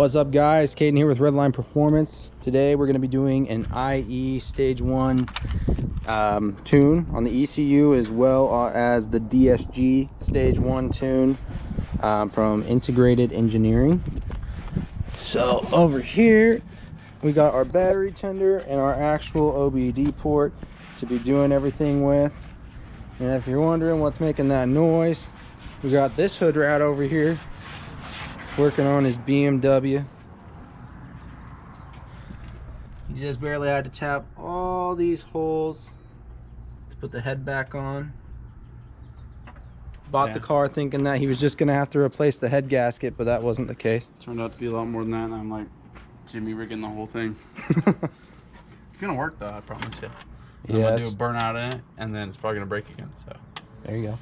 What's up, guys? Caden here with Redline Performance. Today we're going to be doing an IE Stage 1 tune on the ECU, as well as the DSG Stage 1 tune from Integrated Engineering. So over here we got our battery tender and our actual OBD port to be doing everything with. And if you're wondering what's making that noise, we got this hood rat over here working on his BMW. He just barely had to tap all these holes to put the head back on. Bought the car thinking that he was just gonna have to replace the head gasket, but that wasn't the case. Turned out to be a lot more than that, and I'm like Jimmy rigging the whole thing. It's gonna work though, I promise you. I'm gonna do a burnout in it, and then it's probably gonna break again. So there you go.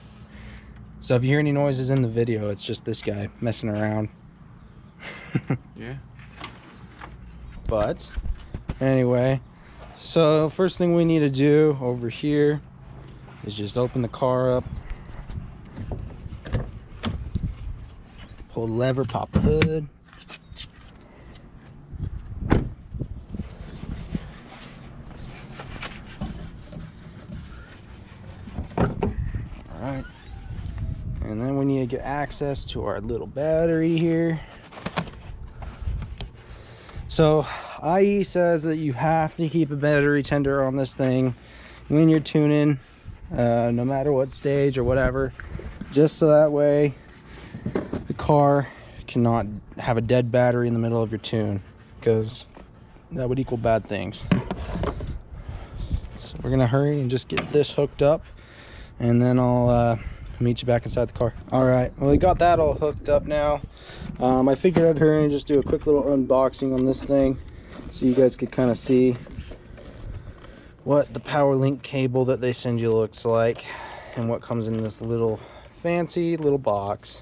So if you hear any noises in the video, it's just this guy messing around. Yeah. But anyway, so first thing we need to do over here is just open the car up, pull the lever, pop the hood. Alright, and then we need to get access to our little battery here. So IE says that you have to keep a battery tender on this thing when you're tuning, no matter what stage or whatever, just so that way the car cannot have a dead battery in the middle of your tune, because that would equal bad things. So we're gonna hurry and just get this hooked up, and then I'll meet you back inside the car. All right, well, we got that all hooked up now. I figured I'd hurry and just do a quick little unboxing on this thing so you guys could kind of see what the power link cable that they send you looks like and what comes in this little fancy little box.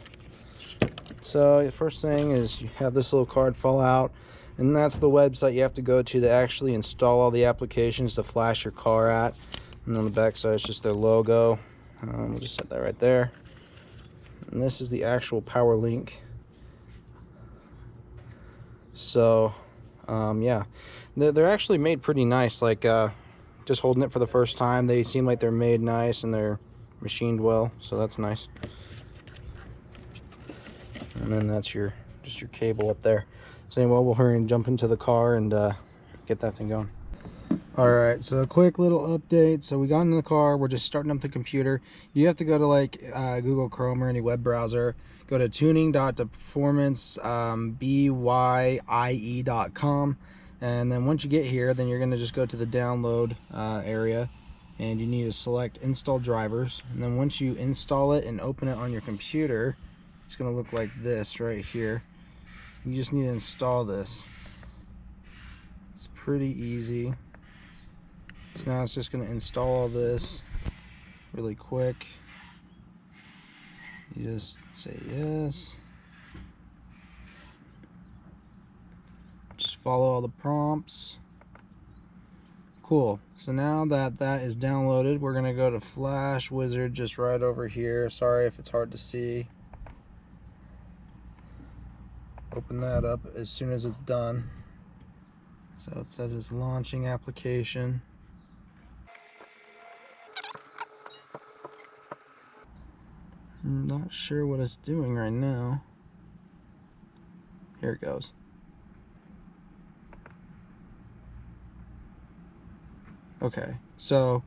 So the first thing is you have this little card fall out, and that's the website you have to go to actually install all the applications to flash your car at. And on the back side it's just their logo. We'll just set that right there. And this is the actual power link. So yeah, they're actually made pretty nice. Like just holding it for the first time, they seem like they're made nice and they're machined well, so that's nice. And then that's just your cable up there. So anyway, we'll hurry and jump into the car and get that thing going. Alright, so a quick little update. So we got into the car, we're just starting up the computer. You have to go to like Google Chrome or any web browser, go to tuning.performancebye.com, and then once you get here, then you're going to just go to the download area, and you need to select install drivers. And then once you install it and open it on your computer, it's going to look like this right here. You just need to install this. It's pretty easy. So now it's just going to install all this really quick. You just say yes. Just follow all the prompts. Cool. So now that that is downloaded, we're going to go to Flash Wizard just right over here. Sorry if it's hard to see. Open that up as soon as it's done. So it says it's launching application. I'm not sure what it's doing right now. Here it goes. Okay, so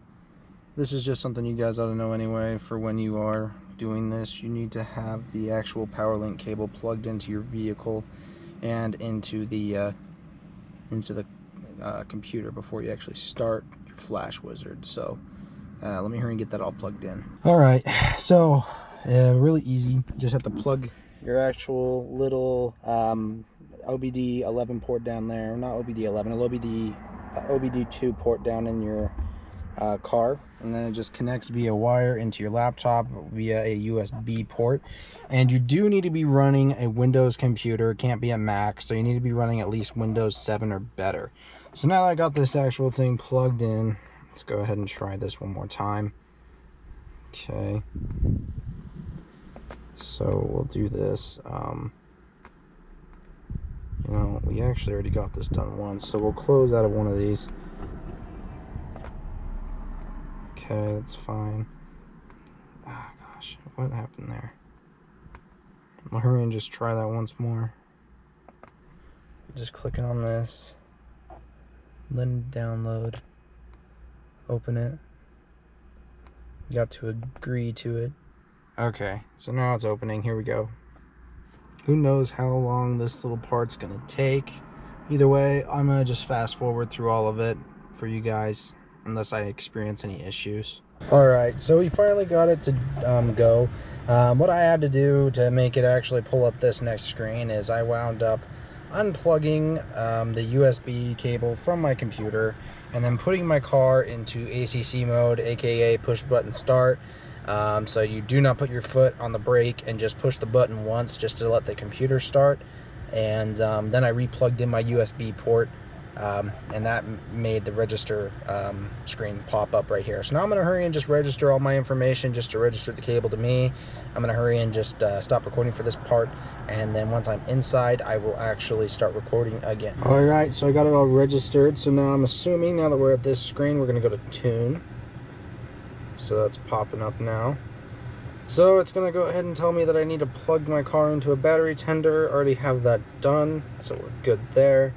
this is just something you guys ought to know anyway. For when you are doing this, you need to have the actual power link cable plugged into your vehicle and into the computer before you actually start your Flash Wizard. So let me hurry and get that all plugged in. All right, so really easy. Just have to plug your actual little OBD 11 port down there. Not OBD 11, OBD 2 port down in your car, and then it just connects via wire into your laptop via a USB port. And you do need to be running a Windows computer. It can't be a Mac, so you need to be running at least Windows 7 or better. So now that I got this actual thing plugged in, let's go ahead and try this one more time. Okay, so we'll do this. You know, we actually already got this done once, so we'll close out of one of these. Okay, that's fine. Ah, gosh, what happened there? I'll hurry and just try that once more. Just clicking on this, then download, open it. You got to agree to it. Okay, so now it's opening. Here we go. Who knows how long this little part's gonna take. Either way, I'm gonna just fast forward through all of it for you guys, unless I experience any issues. Alright, so we finally got it to go. What I had to do to make it actually pull up this next screen is I wound up unplugging the USB cable from my computer and then putting my car into ACC mode, aka push button start. So you do not put your foot on the brake and just push the button once just to let the computer start. And then I replugged in my USB port, and that made the register screen pop up right here. So now I'm going to hurry and just register all my information just to register the cable to me. I'm going to hurry and just stop recording for this part, and then once I'm inside, I will actually start recording again. Alright, so I got it all registered. So now I'm assuming, now that we're at this screen, we're going to go to Tune. So that's popping up now. So it's going to go ahead and tell me that I need to plug my car into a battery tender. I already have that done, so we're good there.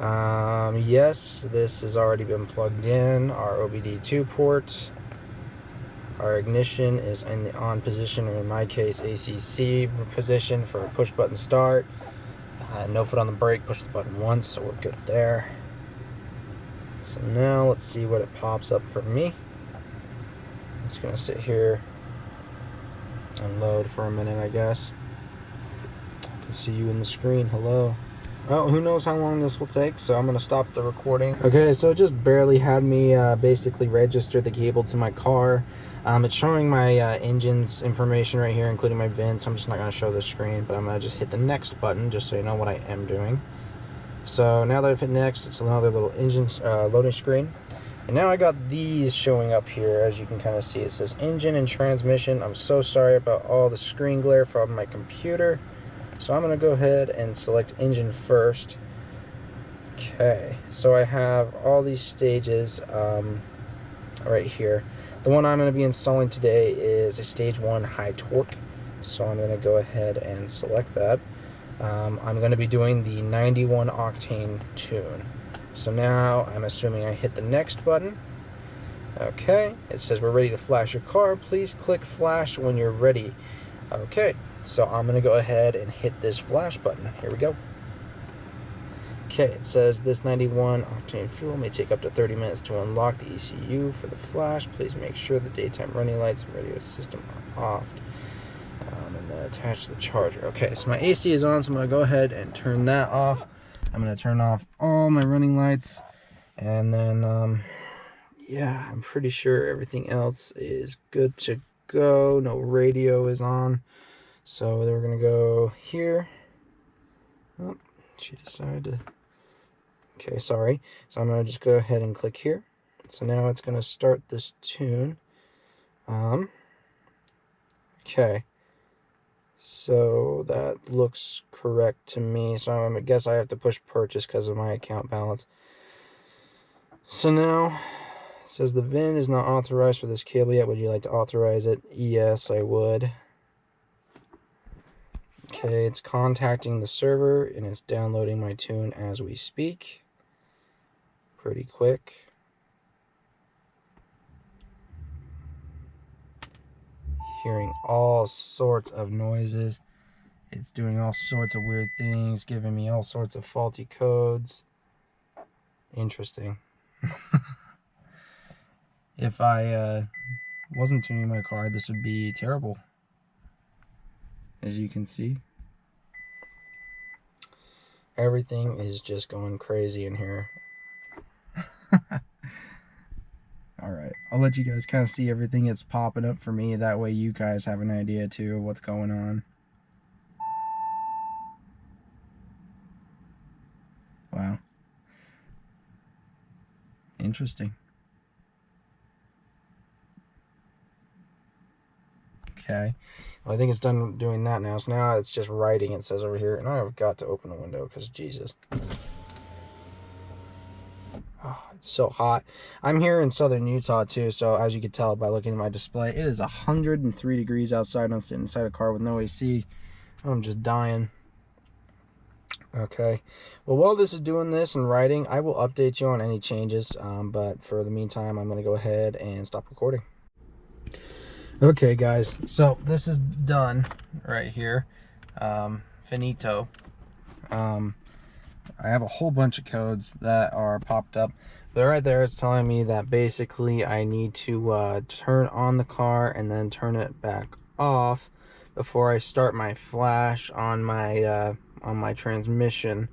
Yes, this has already been plugged in. Our OBD2 port. Our ignition is in the on position, or in my case, ACC position for a push button start. No foot on the brake, push the button once, so we're good there. So now let's see what it pops up for me. I'm just going to sit here and load for a minute, I guess. I can see you in the screen. Hello. Well, who knows how long this will take, so I'm going to stop the recording. Okay, so it just barely had me basically register the cable to my car. It's showing my engine's information right here, including my VIN, so I'm just not going to show the screen, but I'm going to just hit the next button just so you know what I am doing. So now that I've hit next, it's another little engine loading screen. And now I got these showing up here. As you can kind of see, it says engine and transmission. I'm so sorry about all the screen glare from my computer. So I'm going to go ahead and select engine first. Okay, so I have all these stages right here. The one I'm going to be installing today is a stage 1 high torque. So I'm going to go ahead and select that. I'm going to be doing the 91 octane tune. So now I'm assuming I hit the next button. Okay, it says we're ready to flash your car. Please click flash when you're ready. Okay, so I'm going to go ahead and hit this flash button. Here we go. Okay, it says this 91 octane fuel may take up to 30 minutes to unlock the ECU for the flash. Please make sure the daytime running lights and radio system are off. And then attach the charger. Okay, so my AC is on, so I'm going to go ahead and turn that off. I'm going to turn off all my running lights, and then yeah, I'm pretty sure everything else is good to go. No radio is on, so then we're going to go here. Oh, she decided to... Okay, sorry. So I'm going to just go ahead and click here. So now it's going to start this tune. Okay. So that looks correct to me. So I guess I have to push purchase because of my account balance. So now it says the VIN is not authorized for this cable yet. Would you like to authorize it? Yes, I would. Okay, it's contacting the server and it's downloading my tune as we speak. Pretty quick. Hearing all sorts of noises. It's doing all sorts of weird things, giving me all sorts of faulty codes. Interesting. If I wasn't tuning my car, this would be terrible. As you can see, everything is just going crazy in here. Alright, I'll let you guys kind of see everything that's popping up for me. That way you guys have an idea too of what's going on. Wow. Interesting. Okay, well, I think it's done doing that now. So now it's just writing, it says over here, and I've got to open a window because Jesus. Oh, it's so hot. I'm here in southern Utah too, so as you can tell by looking at my display, it is 103 degrees outside. I'm sitting inside a car with no AC. I'm just dying. Okay, well, while this is doing this and writing, I will update you on any changes, but for the meantime, I'm going to go ahead and stop recording. Okay, guys, so this is done right here. Finito. I have a whole bunch of codes that are popped up, but right there it's telling me that basically I need to turn on the car and then turn it back off before I start my flash on my transmission.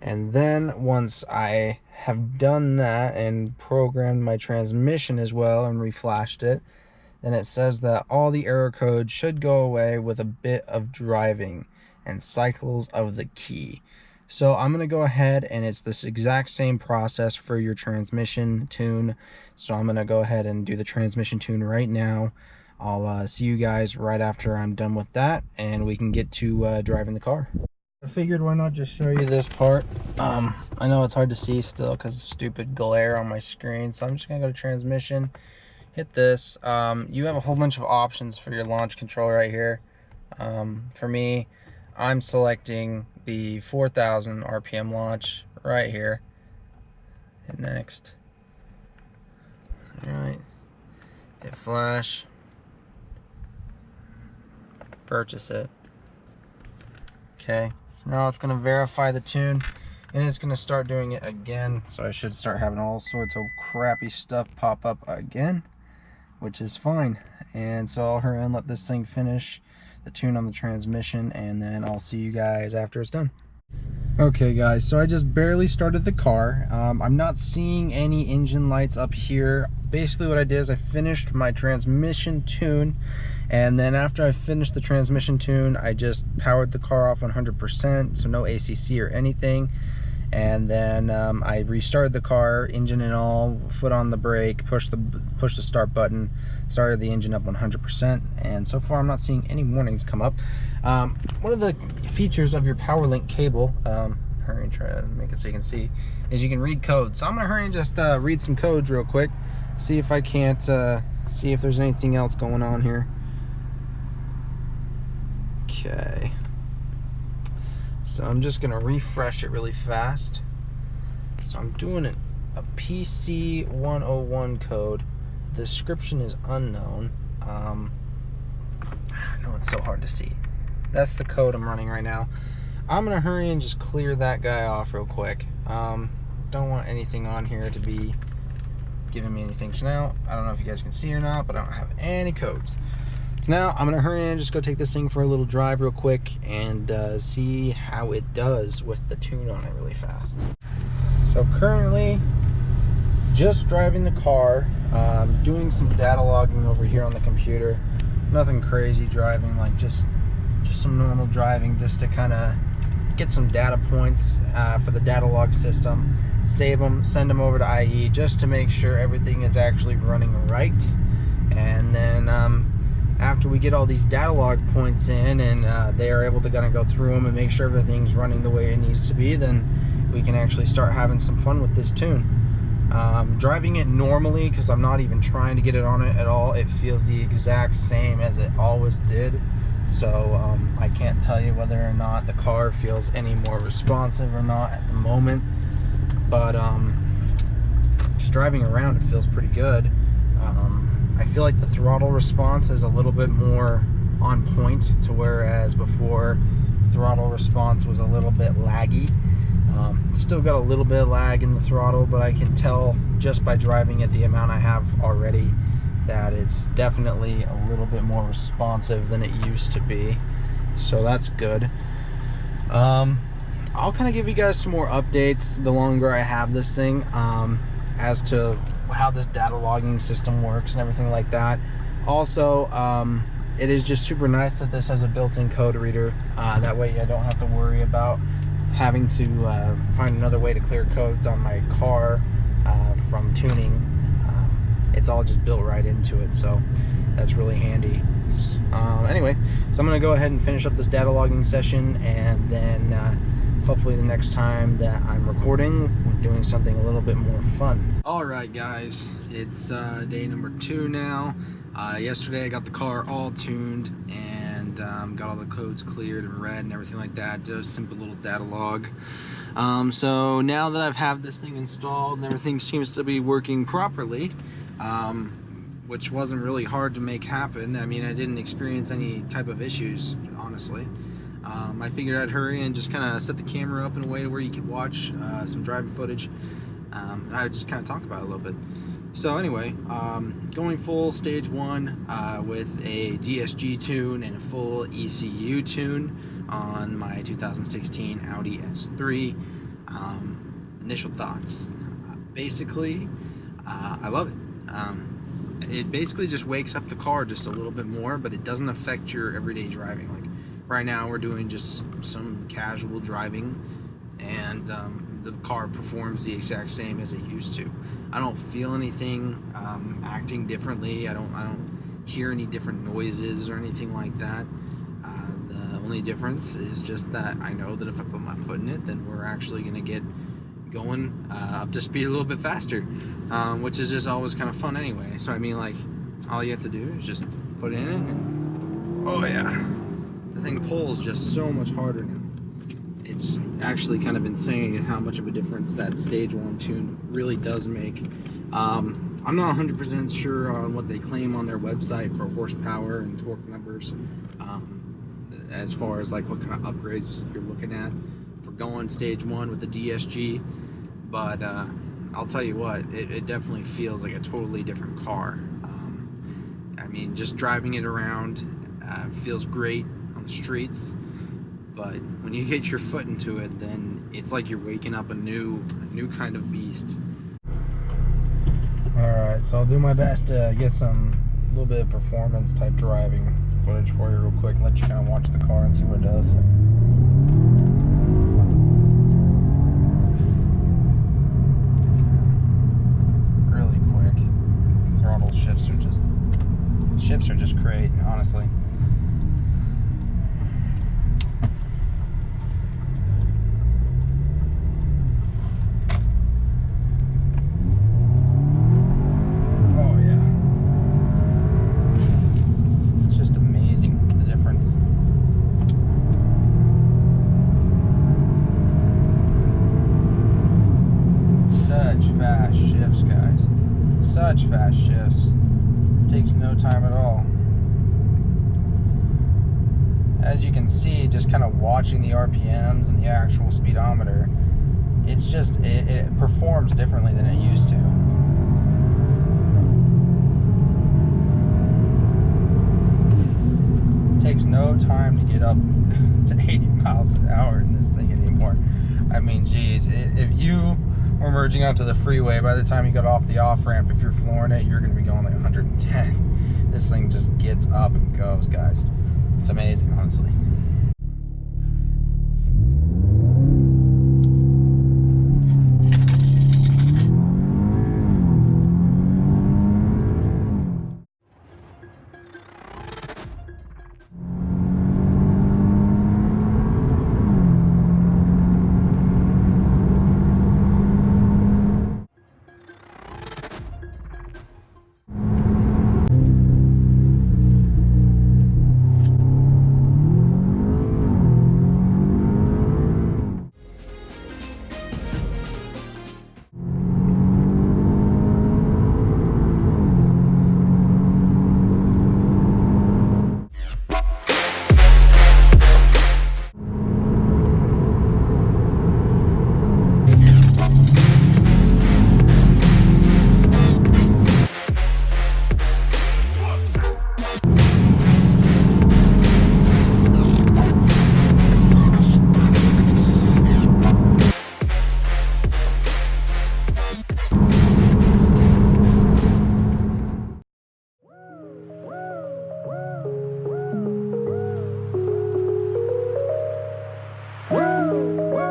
And then once I have done that and programmed my transmission as well and reflashed it, then it says that all the error codes should go away with a bit of driving and cycles of the key. So I'm going to go ahead, and it's this exact same process for your transmission tune. So I'm going to go ahead and do the transmission tune right now. I'll see you guys right after I'm done with that, and we can get to driving the car. I figured why not just show you this part. I know it's hard to see still because of stupid glare on my screen. So I'm just going to go to transmission, hit this. You have a whole bunch of options for your launch control right here. For me, I'm selecting the 4,000 RPM launch right here. Hit next. Alright. Hit flash. Purchase it. Okay. So now it's going to verify the tune, and it's going to start doing it again. So I should start having all sorts of crappy stuff pop up again, which is fine. And so I'll hurry and let this thing finish the tune on the transmission, and then I'll see you guys after it's done. Okay guys, so I just barely started the car. I'm not seeing any engine lights up here. Basically what I did is I finished my transmission tune, and then after I finished the transmission tune, I just powered the car off 100%, so no ACC or anything. And then I restarted the car, engine and all, foot on the brake, push the start button, started the engine up 100%, and so far I'm not seeing any warnings come up. One of the features of your PowerLink cable, hurry and try to make it so you can see, is you can read codes. So I'm gonna hurry and just read some codes real quick, see if I can't see if there's anything else going on here. Okay. So I'm just gonna refresh it really fast. So I'm doing a PC 101 code. The description is unknown. I know it's so hard to see. That's the code I'm running right now. I'm gonna hurry and just clear that guy off real quick. Don't want anything on here to be giving me anything. So now, I don't know if you guys can see or not, but I don't have any codes. So now I'm gonna hurry and just go take this thing for a little drive real quick and see how it does with the tune on it really fast. So currently just driving the car, doing some data logging over here on the computer. Nothing crazy driving, like just some normal driving, just to kind of get some data points for the data log system, save them, send them over to IE just to make sure everything is actually running right. And then after we get all these data log points in, and they are able to kind of go through them and make sure everything's running the way it needs to be, then we can actually start having some fun with this tune. Driving it normally, because I'm not even trying to get it on it at all, it feels the exact same as it always did. So I can't tell you whether or not the car feels any more responsive or not at the moment, but just driving around it feels pretty good. I feel like the throttle response is a little bit more on point, to whereas before throttle response was a little bit laggy. Still got a little bit of lag in the throttle, but I can tell just by driving it the amount I have already that it's definitely a little bit more responsive than it used to be, so that's good. I'll kind of give you guys some more updates the longer I have this thing, as to how this data logging system works and everything like that. Also, it is just super nice that this has a built-in code reader. That way I don't have to worry about having to find another way to clear codes on my car from tuning. It's all just built right into it. So That's really handy. Anyway, so I'm gonna go ahead and finish up this data logging session, and then hopefully the next time that I'm recording, we're doing something a little bit more fun. All right, guys, it's day number 2 now. Yesterday I got the car all tuned and got all the codes cleared and read and everything like that. Did a simple little data log. So now that I've had this thing installed and everything seems to be working properly, which wasn't really hard to make happen. I mean, I didn't experience any type of issues, honestly. I figured I'd hurry and just kind of set the camera up in a way to where you could watch some driving footage. I would just kind of talk about it a little bit. So anyway, going full stage 1 with a DSG tune and a full ECU tune on my 2016 Audi S3. Initial thoughts. Basically, I love it. It basically just wakes up the car just a little bit more, but it doesn't affect your everyday driving. Like right now we're doing just some casual driving, and the car performs the exact same as it used to. I don't feel anything acting differently. I don't hear any different noises or anything like that. The only difference is just that I know that if I put my foot in it, then we're actually going to get going up to speed a little bit faster, which is just always kind of fun anyway. So I mean, like, all you have to do is just put it in it and oh yeah, the thing pulls just so much harder now. It's actually kind of insane how much of a difference that stage 1 tune really does make. I'm not 100% sure on what they claim on their website for horsepower and torque numbers, as far as like what kind of upgrades you're looking at for going stage 1 with the DSG, but I'll tell you what, it definitely feels like a totally different car. I mean, just driving it around feels great on the streets, but when you get your foot into it, then it's like you're waking up a new kind of beast. Alright, so I'll do my best to get some little bit of performance type driving footage for you real quick and let you kind of watch the car and see what it does. Really quick. Throttle shifts are just great, honestly. Such fast shifts. Takes no time at all. As you can see, just kind of watching the RPMs and the actual speedometer, it's just, it performs differently than it used to. It takes no time to get up to 80 miles an hour in this thing anymore. I mean, geez, if you were merging onto the freeway, by the time you got off the off-ramp, if you're flooring it, you're going to be going like 110. This thing just gets up and goes, guys. It's amazing, honestly.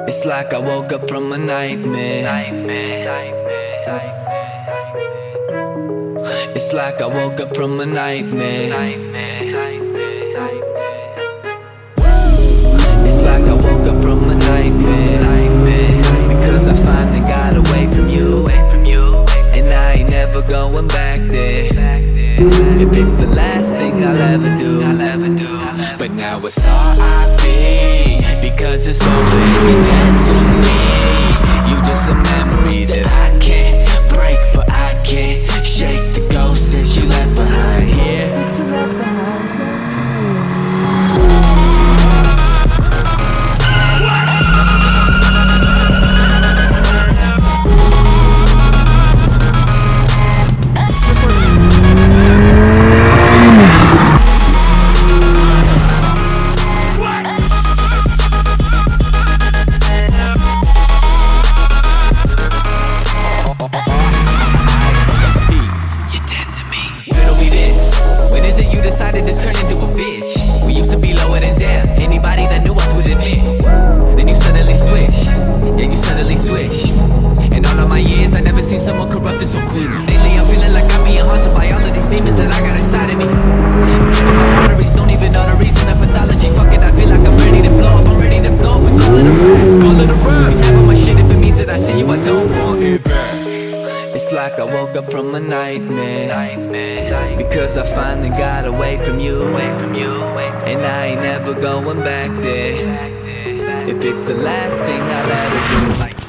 It's like I woke up from a nightmare. It's like I woke up from a nightmare. It's like I woke up from a nightmare. Because I finally got away from you. And I ain't never going back there. If it's the last thing I'll ever do. But now it's R.I.P. because it's over and you're dead to me. You just a memory that I can't break, but I can't shake the ghost that you left behind here. Decided to turn into a bitch. We used to be lower than down. Anybody that knew us would admit. Then you suddenly switch. Yeah, you suddenly switch. In all of my years, I never seen someone corrupted so clean. Lately, I'm feeling like I'm being haunted by all of these demons that I got inside of me. Taking my arteries, don't even know the reason of pathology. Fuck it, I feel like I'm ready to blow up. I'm ready to blow up and call it a rap. You have all my shit if it means that I see you, I don't want it back. It's like I woke up from a nightmare. Because I finally got away from you. And I ain't never going back there. If it's the last thing I'll ever do.